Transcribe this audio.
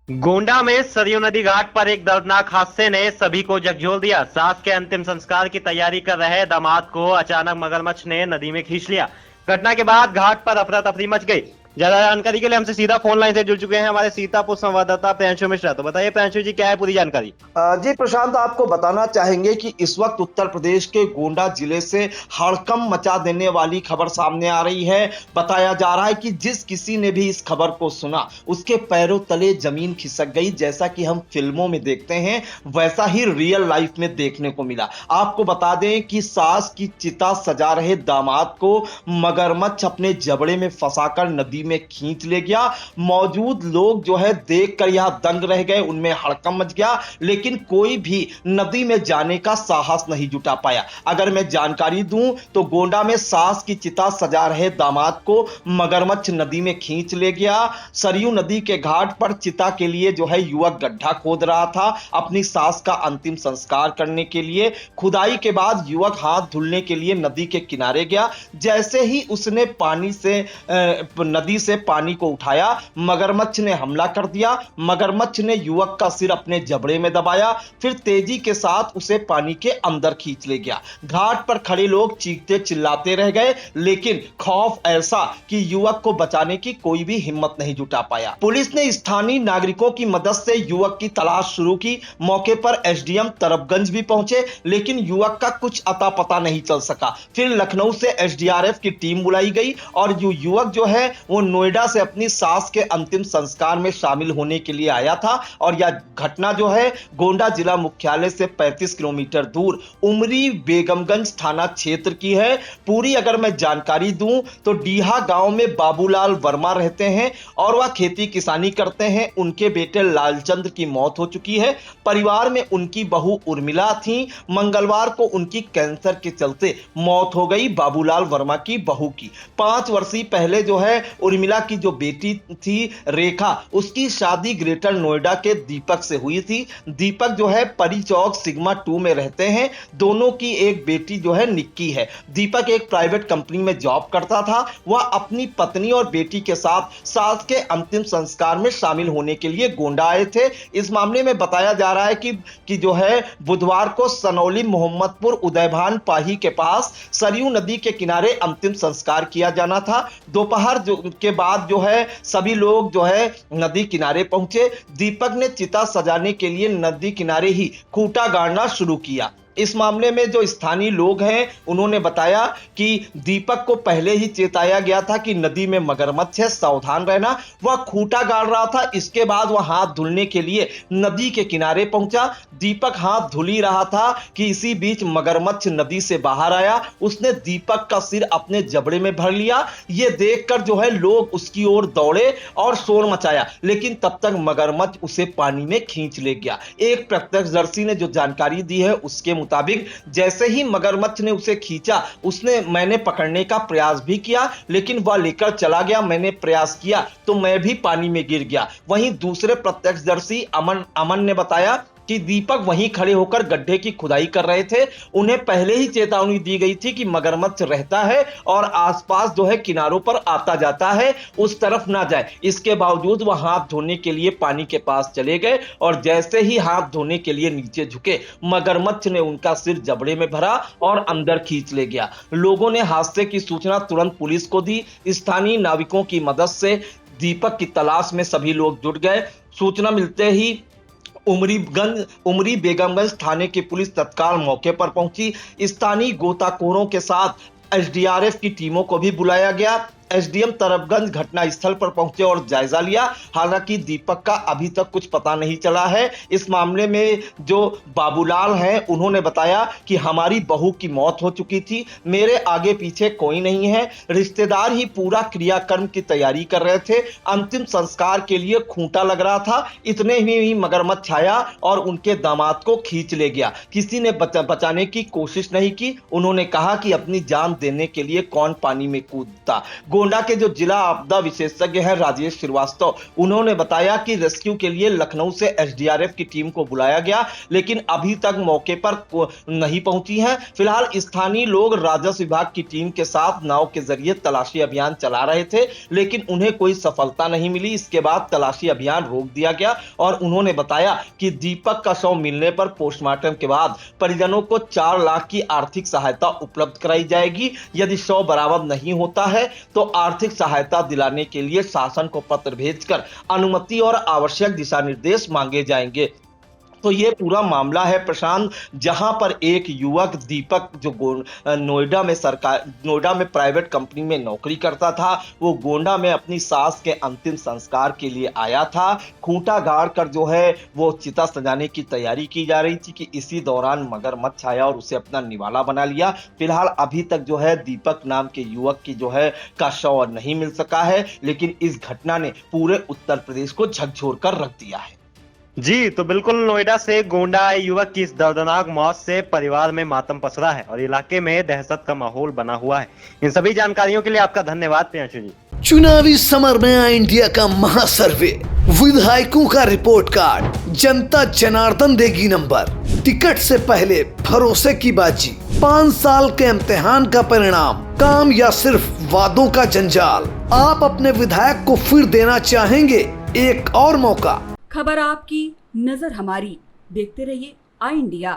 गोंडा में सरयू नदी घाट पर एक दर्दनाक हादसे ने सभी को झकझोर दिया। सास के अंतिम संस्कार की तैयारी कर रहे दामाद को अचानक मगरमच्छ ने नदी में खींच लिया। घटना के बाद घाट पर अफरा तफरी मच गई। ज्यादा जानकारी के लिए हमसे सीधा फोन लाइन से जुड़ चुके हैं हमारे सीतापुर संवाददाता प्रियांशु मिश्रा। तो बताइए प्रियांशु जी, क्या है पूरी जानकारी? जी प्रशांत, आपको बताना चाहेंगे कि इस वक्त उत्तर प्रदेश के गोंडा जिले से हड़कंप मचा देने वाली खबर सामने आ रही है। बताया जा रहा है कि जिस किसी ने भी इस खबर को सुना उसके पैरों तले जमीन खिसक गई। जैसा कि हम फिल्मों में देखते हैं वैसा ही रियल लाइफ में देखने को मिला। आपको बता दें कि सास की चिता सजा रहे दामाद को मगरमच्छ अपने जबड़े में फंसाकर नदी में खींच ले गया। मौजूद लोग जो है देखकर यह दंग रह गए, उनमें हड़कंप मच गया, लेकिन कोई भी नदी में जाने का साहस नहीं जुटा पाया। अगर मैं जानकारी दूं तो गोंडा में सास की चिता सजा रहे दामाद को मगरमच्छ नदी में खींच ले गया। सरयू नदी के घाट पर चिता के लिए जो है युवक गड्ढा खोद रहा था अपनी सास का अंतिम संस्कार करने के लिए। खुदाई के बाद युवक हाथ धुलने के लिए नदी के किनारे गया। जैसे ही उसने नदी से पानी को उठाया, मगरमच्छ ने हमला कर दिया। मगरमच्छ ने युवक का सिर अपने जबड़े में दबाया, फिर तेजी के साथ उसे पानी के अंदर खींच ले गया। घाट पर खड़े लोग चीखते चिल्लाते रह गए, लेकिन खौफ ऐसा कि युवक को बचाने की कोई भी हिम्मत नहीं जुटा पाया। पुलिस ने स्थानीय नागरिकों की मदद से युवक की तलाश शुरू की। मौके पर एसडीएम तरफगंज भी पहुंचे, लेकिन युवक का कुछ अता पता नहीं चल सका। फिर लखनऊ से एसडीआरएफ की टीम बुलाई गई और युवक जो है वो नोएडा से अपनी सास के अंतिम संस्कार में शामिल होने के लिए आया था। और यह घटना जो है गोंडा जिला मुख्यालय से 35 किलोमीटर दूर उमरी बेगमगंज थाना क्षेत्र की है। पूरी अगर मैं जानकारी दूं तो डीहा गांव में बाबूलाल वर्मा रहते हैं और वह खेती किसानी करते हैं। उनके बेटे लालचंद्र की मौत हो चुकी है। परिवार में उनकी बहू उर्मिला थी। मंगलवार को उनकी कैंसर के चलते मौत हो गई, बाबूलाल वर्मा की बहू की। 5 वर्षीय पहले जो है उर्मिला की जो बेटी थी रेखा, उसकी शादी ग्रेटर नोएडा के दीपक से हुई थी। दीपक जो है परी चौक सिग्मा 2 में रहते हैं। दोनों की एक बेटी जो है निक्की है। दीपक एक प्राइवेट कंपनी में जॉब करता था। वह अपनी पत्नी और बेटी के साथ सास के अंतिम संस्कार में शामिल होने के लिए गोंडा आए थे। इस मामले में बताया जा रहा है कि जो है बुधवार को सनौली मोहम्मदपुर उदयभान पाही के पास सरयू नदी के किनारे अंतिम संस्कार किया जाना था। दोपहर के बाद जो है सभी लोग जो है नदी किनारे पहुंचे। दीपक ने चिता सजाने के लिए नदी किनारे ही खूंटा गाड़ना शुरू किया। इस मामले में जो स्थानीय लोग हैं उन्होंने बताया कि दीपक को पहले ही चेताया गया था कि नदी में मगरमच्छ है, सावधान रहना। वह खूंटा गाड़ रहा था। इसके बाद वह हाथ धुलने के लिए नदी के किनारे पहुंचा। दीपक हाथ धुल ही रहा था कि इसी बीच मगरमच्छ नदी से बाहर आया। उसने दीपक का सिर अपने जबड़े में भर लिया। यह देखकर जो है लोग उसकी ओर दौड़े और शोर मचाया, लेकिन तब तक मगरमच्छ उसे पानी में खींच ले गया। एक प्रत्यक्षदर्शी ने जो जानकारी दी है उसके मुताबिक जैसे ही मगरमच्छ ने उसे खींचा, मैंने पकड़ने का प्रयास भी किया, लेकिन वह लेकर चला गया। मैंने प्रयास किया तो मैं भी पानी में गिर गया। वहीं दूसरे प्रत्यक्षदर्शी अमन ने बताया कि दीपक वहीं खड़े होकर गड्ढे की खुदाई कर रहे थे। उन्हें पहले ही चेतावनी दी गई थी कि मगरमच्छ रहता है और आसपास जो है किनारों पर आता जाता है, उस तरफ ना जाए। इसके बावजूद वह हाथ धोने के लिए पानी के पास चले गए और जैसे ही हाथ धोने के लिए नीचे झुके, मगरमच्छ ने उनका सिर जबड़े में भरा और अंदर खींच ले गया। लोगों ने हादसे की सूचना तुरंत पुलिस को दी। स्थानीय नाविकों की मदद से दीपक की तलाश में सभी लोग जुट गए। सूचना मिलते ही उमरी बेगमगंज थाने की पुलिस तत्काल मौके पर पहुंची। स्थानीय गोताखोरों के साथ एसडीआरएफ की टीमों को भी बुलाया गया। एसडीएम तरफगंज घटनास्थल पर पहुंचे और जायजा लिया। हालांकि दीपक का अभी तक कुछ पता नहीं चला है। इस मामले में जो बाबूलाल हैं उन्होंने बताया कि हमारी बहू की मौत हो चुकी थी, मेरे आगे पीछे कोई नहीं है। रिश्तेदार ही पूरा क्रियाकर्म की तैयारी कर रहे थे। अंतिम संस्कार के लिए खूंटा लग रहा था, इतने ही मगरमच्छ आया और उनके दामाद को खींच ले गया। किसी ने बचाने की कोशिश नहीं की। उन्होंने कहा कि अपनी जान देने के लिए कौन पानी में कूदता। गोंडा के जो जिला आपदा विशेषज्ञ हैं राजेश श्रीवास्तव, उन्होंने बताया कि रेस्क्यू के लिए लखनऊ से एसडीआरएफ की टीम को बुलाया गया, लेकिन अभी तक मौके पर नहीं पहुंची है। फिलहाल स्थानीय लोग राजस्व विभाग की टीम के साथ नाव के जरिए तलाशी अभियान चला रहे थे, लेकिन उन्हें कोई सफलता नहीं मिली। इसके बाद तलाशी अभियान रोक दिया गया और उन्होंने बताया कि दीपक का शव मिलने पर पोस्टमार्टम के बाद परिजनों को 4 लाख की आर्थिक सहायता उपलब्ध कराई जाएगी। यदि शव बरामद नहीं होता है तो आर्थिक सहायता दिलाने के लिए शासन को पत्र भेजकर अनुमति और आवश्यक दिशा निर्देश मांगे जाएंगे। तो ये पूरा मामला है प्रशांत, जहां पर एक युवक दीपक जो नोएडा में प्राइवेट कंपनी में नौकरी करता था, वो गोंडा में अपनी सास के अंतिम संस्कार के लिए आया था। खूंटा गाड़ कर जो है वो चिता सजाने की तैयारी की जा रही थी कि इसी दौरान मगरमच्छ आया और उसे अपना निवाला बना लिया। फिलहाल अभी तक जो है दीपक नाम के युवक की जो है का शव नहीं मिल सका है, लेकिन इस घटना ने पूरे उत्तर प्रदेश को झकझोर कर रख दिया है। जी, तो बिल्कुल नोएडा से गोंडा आए युवक की इस दर्दनाक मौत से परिवार में मातम पसरा है और इलाके में दहशत का माहौल बना हुआ है। इन सभी जानकारियों के लिए आपका धन्यवाद प्रियांशु जी। चुनावी समर में आया इंडिया का महासर्वे, विधायकों का रिपोर्ट कार्ड, जनता जनार्दन देगी नंबर, टिकट से पहले भरोसे की बाजी, 5 साल के इम्तिहान का परिणाम, काम या सिर्फ वादों का जंजाल। आप अपने विधायक को फिर देना चाहेंगे एक और मौका? खबर आपकी, नजर हमारी। देखते रहिए आई इंडिया।